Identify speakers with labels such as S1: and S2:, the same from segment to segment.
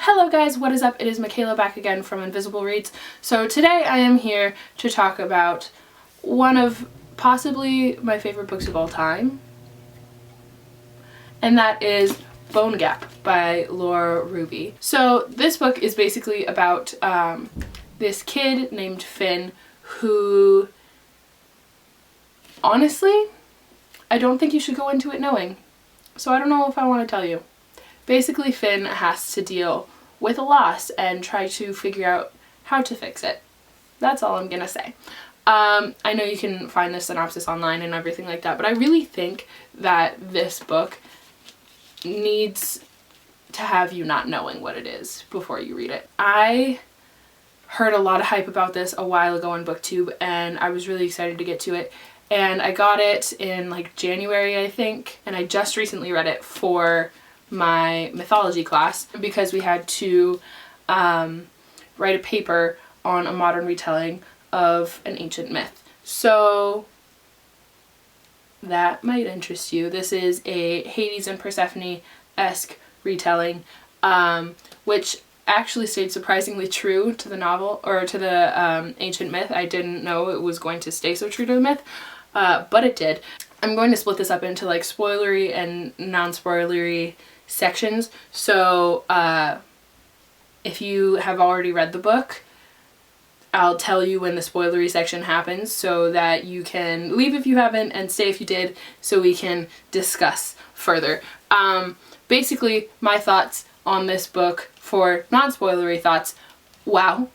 S1: Hello guys, what is up? It is Michaela back again from Invisible Reads. So today I am here to talk about one of possibly my favorite books of all time, and that is Bone Gap by Laura Ruby. So this book is basically about this kid named Finn who, honestly, I don't think you should go into it knowing. So I don't know if I want to tell you. Basically, Finn has to deal with a loss and try to figure out how to fix it. That's all I'm gonna say. I know you can find the synopsis online and everything like that, but I really think that this book needs to have you not knowing what it is before you read it. I heard a lot of hype about this a while ago on BookTube, and I was really excited to get to it. And I got it in like January, I think, and I just recently read it for my mythology class because we had to write a paper on a modern retelling of an ancient myth. So that might interest you. This is a Hades and Persephone-esque retelling, which actually stayed surprisingly true to the novel, or to the ancient myth. I didn't know it was going to stay so true to the myth, but it did. I'm going to split this up into like spoilery and non-spoilery sections. So if you have already read the book, I'll tell you when the spoilery section happens so that you can leave if you haven't and stay if you did, so we can discuss further. Basically, my thoughts on this book for non-spoilery thoughts. Wow.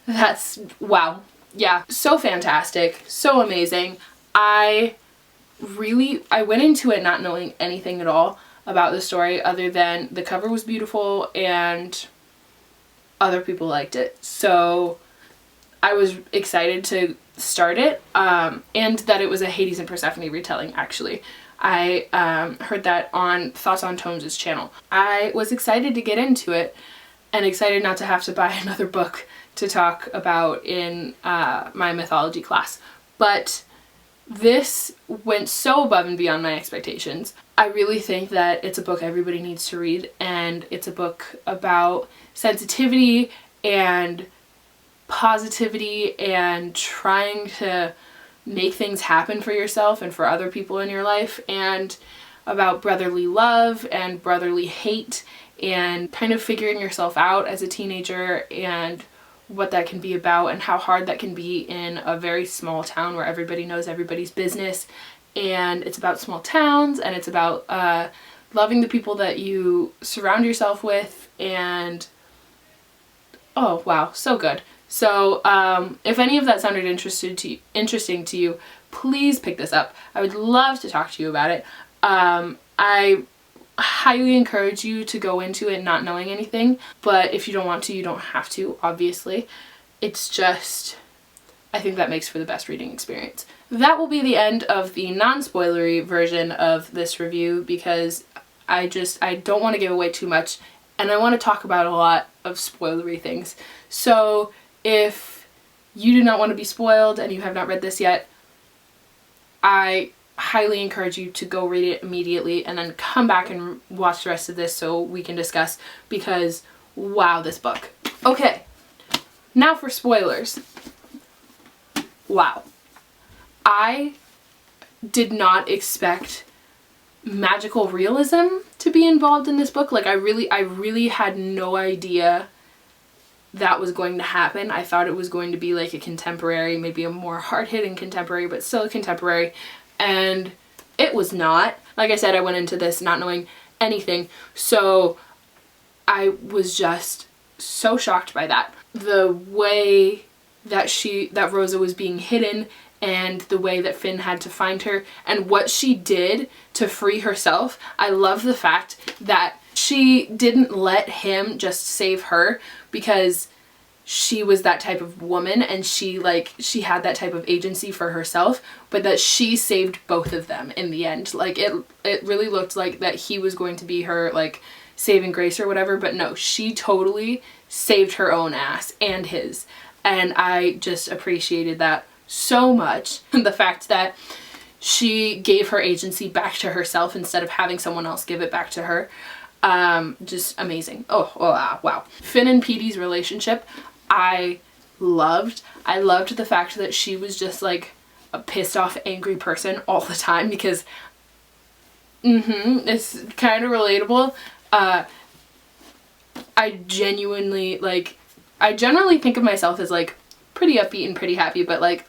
S1: That's wow. Yeah, so fantastic, so amazing. I went into it not knowing anything at all about the story other than the cover was beautiful and other people liked it. So I was excited to start it, and that it was a Hades and Persephone retelling, actually. I heard that on Thoughts on Tomes' channel. I was excited to get into it and excited not to have to buy another book to talk about in my mythology class. But this went so above and beyond my expectations. I really think that it's a book everybody needs to read, and it's a book about sensitivity and positivity and trying to make things happen for yourself and for other people in your life, and about brotherly love and brotherly hate and kind of figuring yourself out as a teenager and what that can be about and how hard that can be in a very small town where everybody knows everybody's business. And it's about small towns, and it's about loving the people that you surround yourself with, and oh wow, so good. So if any of that sounded interesting to you, please pick this up. I would love to talk to you about it. I highly encourage you to go into it not knowing anything, but if you don't want to, you don't have to, obviously. It's just, I think that makes for the best reading experience. That will be the end of the non-spoilery version of this review, because I don't want to give away too much, and I want to talk about a lot of spoilery things. So if you do not want to be spoiled and you have not read this yet, I highly encourage you to go read it immediately and then come back and watch the rest of this so we can discuss, because wow, this book. Okay, now for spoilers. Wow. I did not expect magical realism to be involved in this book. Like I really had no idea that was going to happen. I thought it was going to be like a contemporary, maybe a more hard-hitting contemporary, but still a contemporary. And it was not. Like I said, I went into this not knowing anything, so I was just so shocked by that. The way that Rosa was being hidden, and the way that Finn had to find her, and what she did to free herself. I love the fact that she didn't let him just save her because she was that type of woman and she had that type of agency for herself, but that she saved both of them in the end. Like it really looked like that he was going to be her like saving grace or whatever, but no, she totally saved her own ass and his. And I just appreciated that so much. The fact that she gave her agency back to herself instead of having someone else give it back to her. Just amazing. Oh, wow. Finn and Petey's relationship, I loved. I loved the fact that she was just like a pissed off, angry person all the time, because it's kind of relatable. I generally think of myself as like pretty upbeat and pretty happy, but like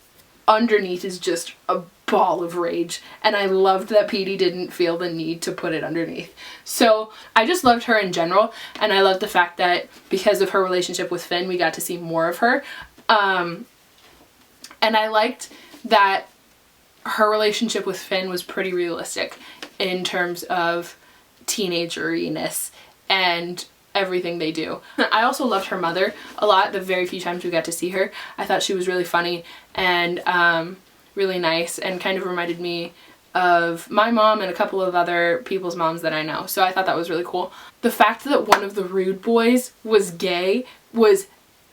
S1: underneath is just a ball of rage, and I loved that Petey didn't feel the need to put it underneath. So I just loved her in general, and I loved the fact that because of her relationship with Finn, we got to see more of her. And I liked that her relationship with Finn was pretty realistic in terms of teenageriness and everything they do. I also loved her mother a lot. The very few times we got to see her, I thought she was really funny and really nice, and kind of reminded me of my mom and a couple of other people's moms that I know. So I thought that was really cool. The fact that one of the rude boys was gay was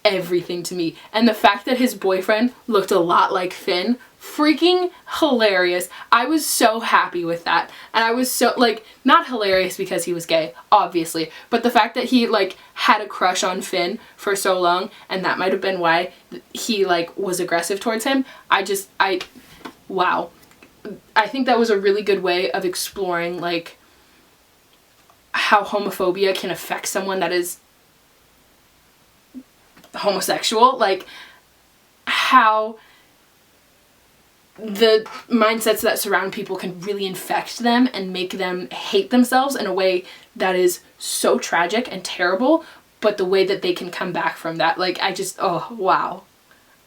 S1: everything to me, and the fact that his boyfriend looked a lot like Finn, freaking hilarious. I was so happy with that, and I was so, like, not hilarious because he was gay, obviously, but the fact that he like had a crush on Finn for so long, and that might have been why he like was aggressive towards him. Wow. I think that was a really good way of exploring like how homophobia can affect someone that is homosexual, like how the mindsets that surround people can really infect them and make them hate themselves in a way that is so tragic and terrible, but the way that they can come back from that, like, oh wow.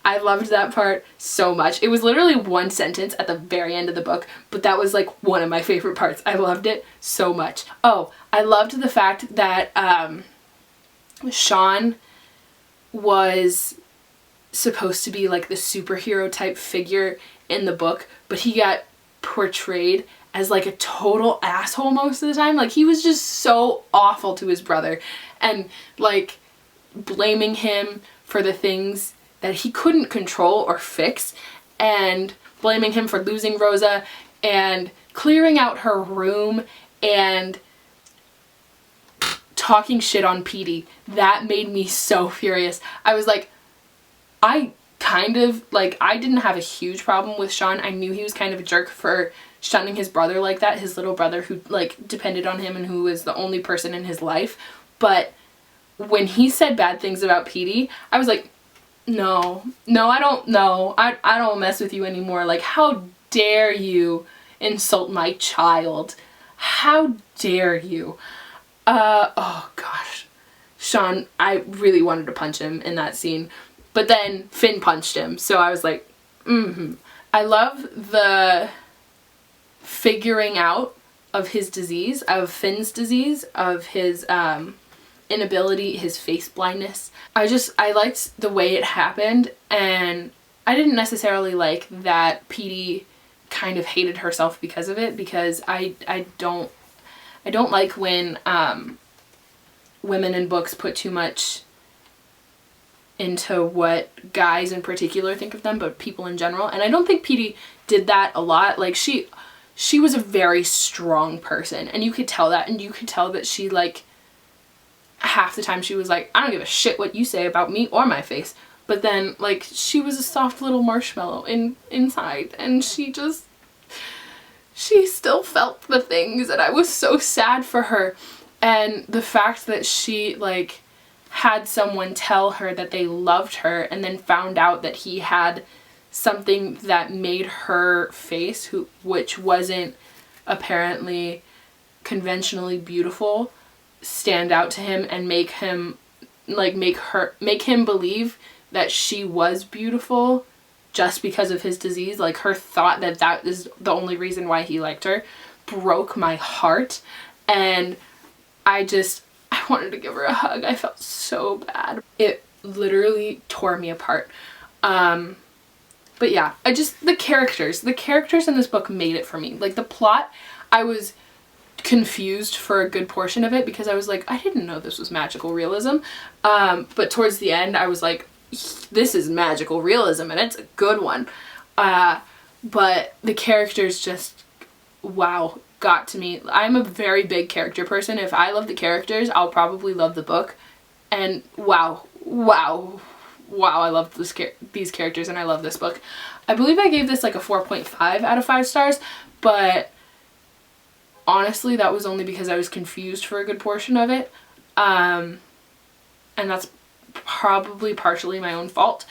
S1: I loved that part so much. It was literally one sentence at the very end of the book, but that was like one of my favorite parts. I loved it so much. Oh, I loved the fact that Sean was supposed to be like the superhero type figure in the book, but he got portrayed as like a total asshole most of the time. Like, he was just so awful to his brother, and like blaming him for the things that he couldn't control or fix, and blaming him for losing Rosa and clearing out her room and talking shit on Petey. That made me so furious. I was like, I didn't have a huge problem with Sean. I knew he was kind of a jerk for shunning his brother like that, his little brother who like depended on him and who was the only person in his life. But when he said bad things about Petey, I was like, no, I don't know. I don't mess with you anymore. Like, how dare you insult my child? How dare you? Oh gosh. Sean, I really wanted to punch him in that scene. But then Finn punched him, so I was like, I love the figuring out of his disease, of Finn's disease, of his inability, his face blindness. I liked the way it happened, and I didn't necessarily like that Petey kind of hated herself because of it, because I don't like when women in books put too much into what guys in particular think of them, but people in general. And I don't think Petey did that a lot. Like, she was a very strong person, and you could tell that, and you could tell that she, like, half the time she was like, I don't give a shit what you say about me or my face. But then, like, she was a soft little marshmallow inside, and she still felt the things, and I was so sad for her. And the fact that she, like, had someone tell her that they loved her, and then found out that he had something that made her face, which wasn't apparently conventionally beautiful, stand out to him and make him believe that she was beautiful just because of his disease. Like, her thought that that is the only reason why he liked her broke my heart, and I wanted to give her a hug. I felt so bad. It literally tore me apart. But yeah, the characters in this book made it for me. Like, the plot, I was confused for a good portion of it, because I was like, I didn't know this was magical realism. But towards the end, I was like, this is magical realism, and it's a good one. But the characters just, wow, got to me. I'm a very big character person. If I love the characters, I'll probably love the book. And wow, I love these characters, and I love this book. I believe I gave this like a 4.5 out of 5 stars, but honestly that was only because I was confused for a good portion of it. And that's probably partially my own fault.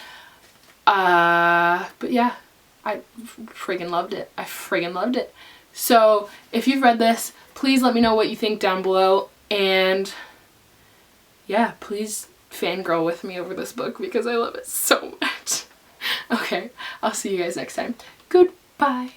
S1: But yeah, I friggin' loved it. I friggin' loved it. So if you've read this, please let me know what you think down below, and yeah, please fangirl with me over this book because I love it so much. Okay, I'll see you guys next time. Goodbye.